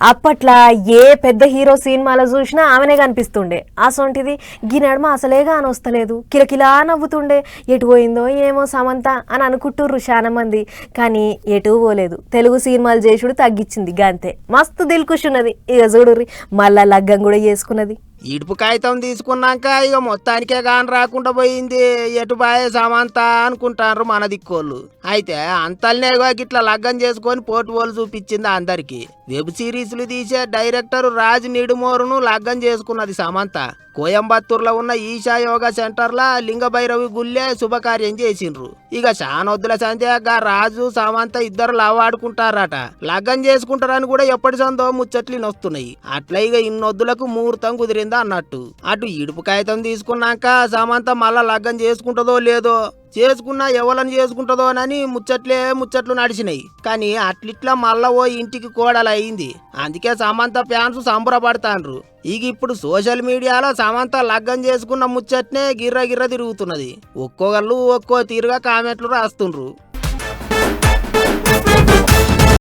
అప్పట్లా ఏ పెద్ద హీరో సినిమాలో చూసినా ఆమెనే కనిపిస్తుండే. అసొంటిది గీ నడుమ అసలేగా అని వస్తలేదు, కిలకిలా నవ్వుతుండే. ఎటు పోయిందో ఏమో సమంత అని అనుకుంటుర్రు చాలా మంది. కానీ ఎటు పోలేదు, తెలుగు సినిమాలు చేసుడు తగ్గించింది గంతే. మస్తు దిల్కుషున్నది. ఇక చూడుర్రి మళ్ళా లగ్గం కూడా చేసుకున్నది. ఇడుపు కాగితం తీసుకున్నాక ఇక మొత్తానికే కాని రాకుండా పోయింది. ఎటు బాయే సమంత అనుకుంటారు మన దిక్కోళ్ళు. అయితే అంతల్నే గిట్లా లగ్గం చేసుకొని పోటుపోలు చూపించింది అందరికి. వెబ్ సిరీస్లు తీసే డైరెక్టర్ రాజ్ నిడుమోరును లగ్గం చేసుకున్నది సమంత. కోయంబత్తూర్లో ఉన్న ఈశా యోగా సెంటర్లా లింగభైరవి గుళ్ళే శుభకార్యం చేసిండ్రు. ఇక శానొద్దుల సంధ్యగా రాజు సమంత ఇద్దరు లవ్ ఆడుకుంటారట. లగ్గం చేసుకుంటారని కూడా ఎప్పటి సందో ముచ్చట్లు వస్తున్నాయి. అట్లా ఇక ఇన్నొద్దులకు ముహూర్తం కుదిరిందా అన్నట్టు. అటు ఇడుపు కాగితం తీసుకున్నాక సమంత మళ్ళా లగ్గం చేసుకుంటుందో లేదో, చేసుకున్నా ఎవలని చేసుకుంటుందోనని ముచ్చట్లు నడిచినాయి. కానీ అట్లిట్లా మళ్ళా ఓ ఇంటికి కోడలు అయింది. అందుకే సమంత ఫ్యాన్స్ సంబరపడతాండ్రు. ఇక ఇప్పుడు సోషల్ మీడియాలో సమంత లగ్గం చేసుకున్న ముచ్చట్నే గిర్ర తిరుగుతున్నది. ఒక్కొక్కళ్ళు ఒక్కో తీరుగా కామెంట్లు రాస్తుండ్రు.